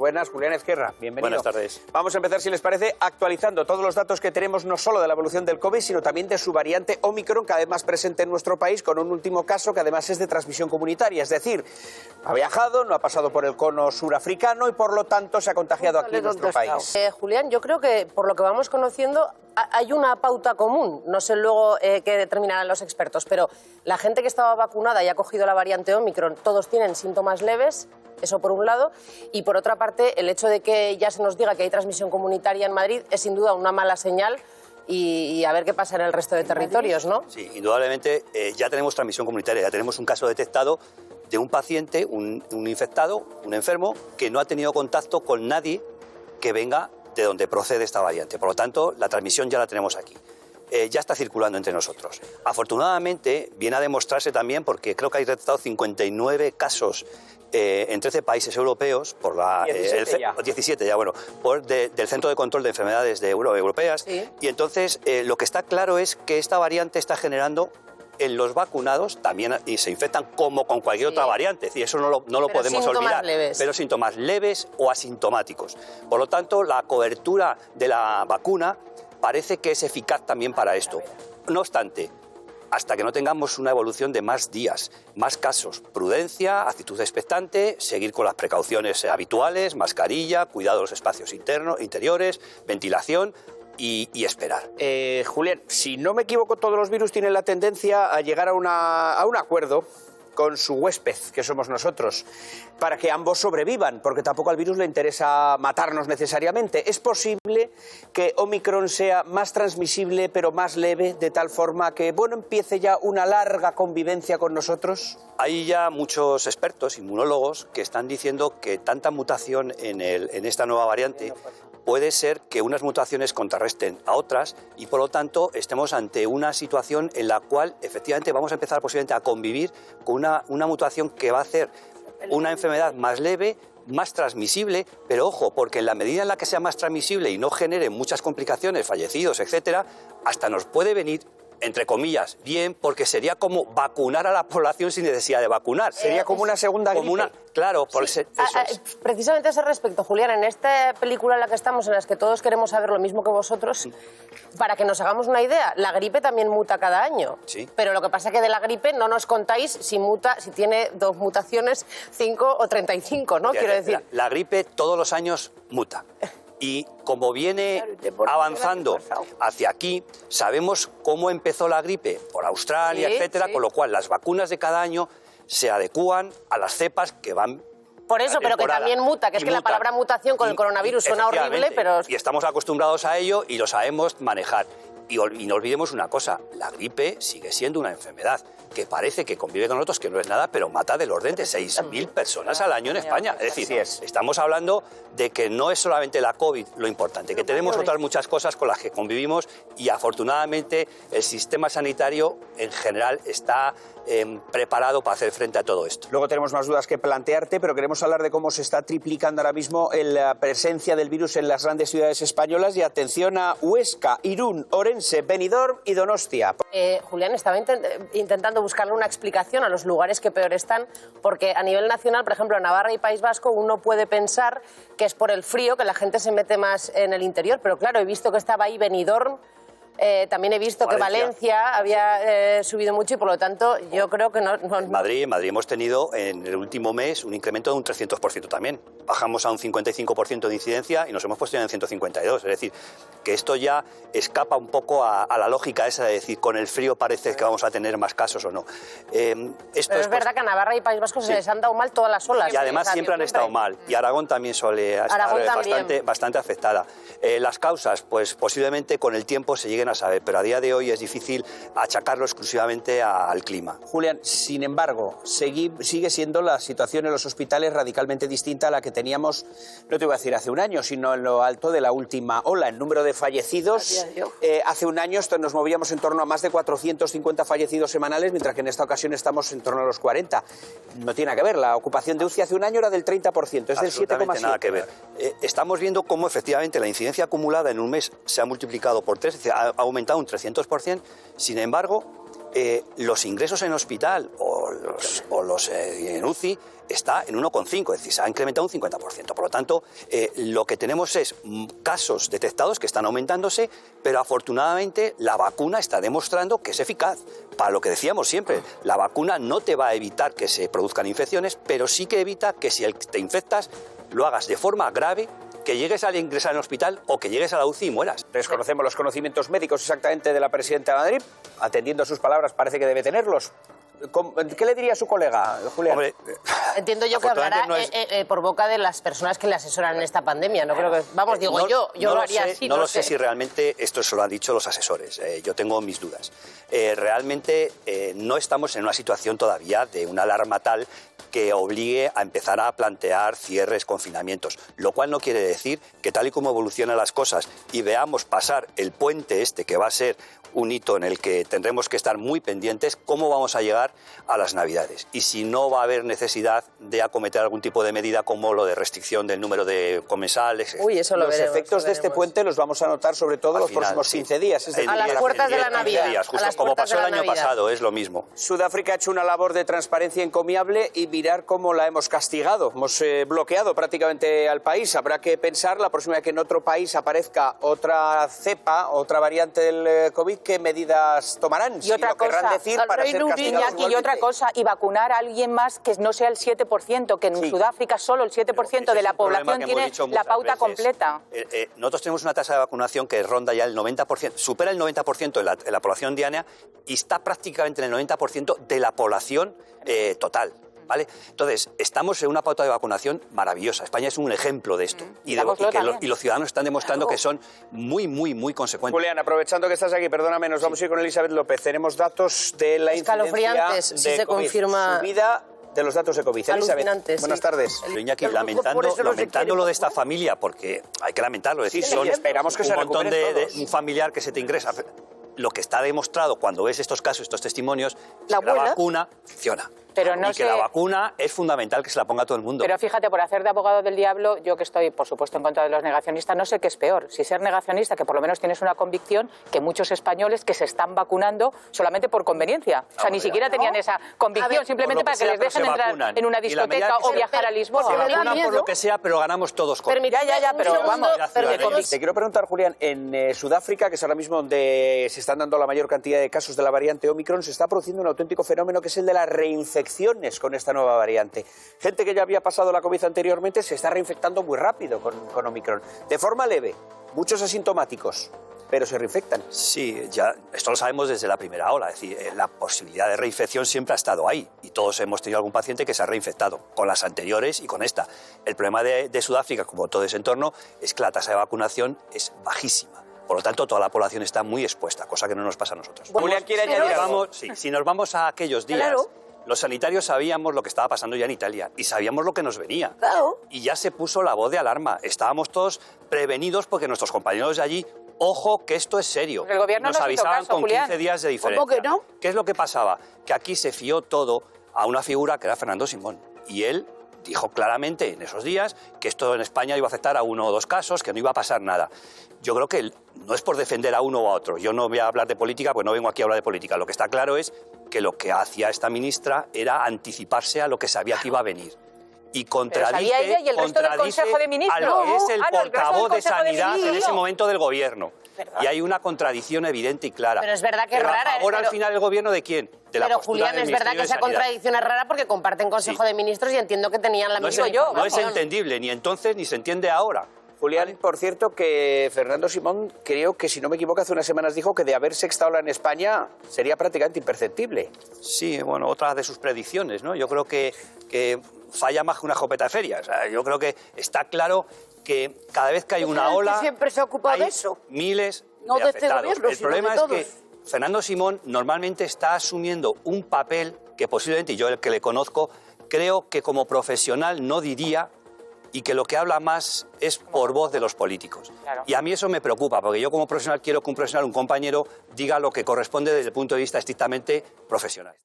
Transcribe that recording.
buenas. Julián Ezquerra, bienvenido. Buenas tardes. Vamos a empezar, si les parece, actualizando todos los datos que tenemos no solo de la evolución del COVID, sino también de su variante Omicron, cada vez más presente en nuestro país, con un último caso que además es de transmisión comunitaria. Es decir, ha viajado, no ha pasado por el cono surafricano y por lo tanto se ha contagiado aquí en nuestro país. Julián, yo creo que por lo que vamos conociendo hay una pauta común. No sé luego qué determinarán los expertos, pero la gente que estaba vacunada y ha cogido la variante Omicron, todos tienen síntomas leves. Eso por un lado. Y por otra parte, el hecho de que ya se nos diga que hay transmisión comunitaria en Madrid es sin duda una mala señal y a ver qué pasa en el resto de territorios, ¿no? Sí, indudablemente ya tenemos transmisión comunitaria, ya tenemos un caso detectado de un paciente, un infectado, un enfermo, que no ha tenido contacto con nadie que venga de donde procede esta variante. Por lo tanto, la transmisión ya la tenemos aquí. Ya está circulando entre nosotros. Afortunadamente, viene a demostrarse también, porque creo que hay detectado 59 casos en 13 países europeos, por la 17 ya, bueno, del Centro de Control de Enfermedades Europeas. Sí. Y entonces, lo que está claro es que esta variante está generando en los vacunados también y se infectan como con cualquier otra variante, es decir, eso no lo podemos olvidar, leves. Pero síntomas leves o asintomáticos. Por lo tanto, la cobertura de la vacuna parece que es eficaz también para esto. No obstante, hasta que no tengamos una evolución de más días, más casos, prudencia, actitud expectante, seguir con las precauciones habituales, mascarilla, cuidado de los espacios interiores, ventilación y esperar. Julián, si no me equivoco, todos los virus tienen la tendencia a llegar a un acuerdo con su huésped, que somos nosotros, para que ambos sobrevivan, porque tampoco al virus le interesa matarnos necesariamente. ¿Es posible que Omicron sea más transmisible pero más leve, de tal forma que, bueno, empiece ya una larga convivencia con nosotros? Hay ya muchos expertos, inmunólogos, que están diciendo que tanta mutación en esta nueva variante puede ser que unas mutaciones contrarresten a otras y, por lo tanto, estemos ante una situación en la cual, efectivamente, vamos a empezar posiblemente a convivir con una mutación que va a hacer una enfermedad más leve, más transmisible, pero ojo, porque en la medida en la que sea más transmisible y no genere muchas complicaciones, fallecidos, etcétera, hasta nos puede venir, entre comillas, bien, porque sería como vacunar a la población sin necesidad de vacunar. Sería como una segunda gripe. Claro, por Sí. eso es. Precisamente a ese respecto, Julián, en esta película en la que estamos, en la que todos queremos saber lo mismo que vosotros, para que nos hagamos una idea, la gripe también muta cada año. Sí. Pero lo que pasa es que de la gripe no nos contáis si tiene 2 mutaciones, 5 o 35, ¿no? Quiero decir. La gripe todos los años muta. Y como viene avanzando hacia aquí, sabemos cómo empezó la gripe por Australia, Sí, etcétera, sí. con lo cual las vacunas de cada año se adecúan a las cepas que van. Por eso, pero que también muta, que es que la palabra mutación con el coronavirus suena horrible, pero... Y estamos acostumbrados a ello y lo sabemos manejar. Y no olvidemos una cosa, la gripe sigue siendo una enfermedad que parece que convive con nosotros, que no es nada, pero mata del orden de 6.000 personas al año en España. Es decir, estamos hablando de que no es solamente la COVID lo importante, que tenemos otras muchas cosas con las que convivimos y afortunadamente el sistema sanitario en general está preparado para hacer frente a todo esto. Luego tenemos más dudas que plantearte, pero queremos hablar de cómo se está triplicando ahora mismo la presencia del virus en las grandes ciudades españolas. Y atención a Huesca, Irún, Orense, Benidorm y Donostia. Julián, estaba intentando buscarle una explicación a los lugares que peor están, porque a nivel nacional, por ejemplo, en Navarra y País Vasco, uno puede pensar que es por el frío, que la gente se mete más en el interior, pero claro, he visto que estaba ahí Benidorm. También he visto que Valencia había subido mucho y por lo tanto yo creo que no... En Madrid hemos tenido en el último mes un incremento de un 300% también. Bajamos a un 55% de incidencia y nos hemos puesto en 152. Es decir, que esto ya escapa un poco a la lógica esa de decir con el frío parece que vamos a tener más casos o no. Pero es verdad que a Navarra y País Vasco se les han dado mal todas las olas. Y además siempre han estado mal. Y Aragón también suele estar bastante afectada. Las causas, pues posiblemente con el tiempo se lleguen a saber, pero a día de hoy es difícil achacarlo exclusivamente al clima. Julián, sin embargo, sigue siendo la situación en los hospitales radicalmente distinta a la que teníamos, no te voy a decir hace un año, sino en lo alto de la última ola. El número de fallecidos, hace un año nos movíamos en torno a más de 450 fallecidos semanales, mientras que en esta ocasión estamos en torno a los 40. No tiene nada que ver, la ocupación de UCI hace un año era del 30%, es del 7,7%. Nada que ver. Estamos viendo cómo efectivamente la incidencia acumulada en un mes se ha multiplicado por 3, ha aumentado un 300%, sin embargo, los ingresos en hospital o los en UCI está en 1,5, es decir, se ha incrementado un 50%. Por lo tanto, lo que tenemos es casos detectados que están aumentándose, pero afortunadamente la vacuna está demostrando que es eficaz. Para lo que decíamos siempre, la vacuna no te va a evitar que se produzcan infecciones, pero sí que evita que si te infectas, lo hagas de forma grave, que llegues al ingresar en el hospital o que llegues a la UCI y mueras. Desconocemos los conocimientos médicos exactamente de la presidenta de Madrid. Atendiendo a sus palabras, parece que debe tenerlos. ¿Qué le diría a su colega, Julián? Hombre, entiendo yo que hablará por boca de las personas que le asesoran en esta pandemia. No creo que, vamos, digo no, yo no lo haría así. No lo sé si realmente esto se lo han dicho los asesores. Yo tengo mis dudas. Realmente no estamos en una situación todavía de una alarma tal que obligue a empezar a plantear cierres, confinamientos, lo cual no quiere decir que tal y como evolucionan las cosas y veamos pasar el puente este, que va a ser un hito en el que tendremos que estar muy pendientes, cómo vamos a llegar a las Navidades y si no va a haber necesidad de acometer algún tipo de medida como lo de restricción del número de comensales. Uy, eso lo Los veremos, efectos de este puente los vamos a notar sobre todo los próximos 15 días. Es decir, a las puertas de la Navidad. Justo como pasó el año pasado, es lo mismo. Sudáfrica ha hecho una labor de transparencia encomiable y mirar cómo la hemos castigado. Hemos bloqueado prácticamente al país. Habrá que pensar la próxima vez que en otro país aparezca otra cepa, otra variante del COVID, qué medidas tomarán. Y otra cosa, decir para ser castigados y otra cosa, y vacunar a alguien más que no sea el 7%, que en Sudáfrica solo el 7% de la población tiene la pauta completa. Nosotros tenemos una tasa de vacunación que ronda ya el 90%, supera el 90% en la población diana y está prácticamente en el 90% de la población total. ¿Vale? Entonces, estamos en una pauta de vacunación maravillosa. España es un ejemplo de esto. Y los ciudadanos están demostrando que son muy, muy, muy consecuentes. Julián, aprovechando que estás aquí, perdóname, nos vamos a ir con Elizabeth López. Tenemos datos de la incidencia de si se COVID. confirma Subida de los datos de COVID. Elizabeth, buenas tardes. Iñaki, lamentando lo de esta familia, porque hay que lamentarlo. Es decir, son esperamos que un se montón recuperen todos. un familiar que se te ingresa. Lo que está demostrado cuando ves estos casos, estos testimonios, es que la vacuna funciona. Pero no y que la vacuna es fundamental que se la ponga todo el mundo. Pero fíjate, por hacer de abogado del diablo, yo que estoy, por supuesto, en contra de los negacionistas, no sé qué es peor. Si ser negacionista, que por lo menos tienes una convicción, que muchos españoles que se están vacunando solamente por conveniencia. O sea, ni siquiera tenían esa convicción, simplemente para que les dejen entrar en una discoteca o viajar a Lisboa. Se vacunan por lo que sea, pero ganamos todos con pero vamos. Te quiero preguntar, Julián, en Sudáfrica, que es ahora mismo donde se están dando la mayor cantidad de casos de la variante Omicron, se está produciendo un auténtico fenómeno que es el de la reinfección con esta nueva variante. Gente que ya había pasado la COVID anteriormente se está reinfectando muy rápido con Omicron. De forma leve, muchos asintomáticos, pero se reinfectan. Sí, ya esto lo sabemos desde la primera ola. Es decir, la posibilidad de reinfección siempre ha estado ahí y todos hemos tenido algún paciente que se ha reinfectado, con las anteriores y con esta. El problema de Sudáfrica, como todo ese entorno, es que la tasa de vacunación es bajísima. Por lo tanto, toda la población está muy expuesta, cosa que no nos pasa a nosotros. Julián quiere añadir algo. Si nos vamos a aquellos días... Claro. Los sanitarios sabíamos lo que estaba pasando ya en Italia y sabíamos lo que nos venía. Claro. Y ya se puso la voz de alarma. Estábamos todos prevenidos porque nuestros compañeros de allí, ojo, que esto es serio. El gobierno nos nos hizo avisaban caso, con Julián. 15 días de diferencia. ¿Cómo que no? ¿Qué es lo que pasaba? Que aquí se fió todo a una figura que era Fernando Simón. Y él dijo claramente en esos días que esto en España iba a afectar a 1 o 2 casos, que no iba a pasar nada. Yo creo que no es por defender a uno o a otro. Yo no voy a hablar de política, pues no vengo aquí a hablar de política. Lo que está claro es que lo que hacía esta ministra era anticiparse a lo que sabía que iba a venir. Y contradice, ella y el resto del Consejo de Ministros. a lo que es el No, el resto del portavoz de Consejo de Sanidad en Ministros. ese momento del Gobierno. ¿Verdad? Y hay una contradicción evidente y clara. Pero es verdad que es Pero rara, ¿a favor pero- al final el Gobierno de quién? De la Pero postura Julián, del es verdad Ministerio que de esa Sanidad. contradicción es rara porque comparten Consejo Sí. de Ministros y entiendo que tenían la No es, misma no es información. entendible ni entonces ni se entiende ahora. Julián, por cierto, que Fernando Simón, creo que si no me equivoco, hace unas semanas dijo que de haber sexta ola en España sería prácticamente imperceptible. Sí, bueno, otra de sus predicciones, ¿no? Yo creo que falla más que una escopeta de feria. O sea, yo creo que está claro que cada vez que hay una ola, siempre se ha ocupado hay de eso. miles No de de este afectados. gobierno, El sino problema de es todos. que Fernando Simón normalmente está asumiendo un papel que posiblemente yo, el que le conozco, creo que como profesional no diría y que lo que habla más es por voz de los políticos. Claro. Y a mí eso me preocupa, porque yo como profesional quiero que un profesional, un compañero, diga lo que corresponde desde el punto de vista estrictamente profesional.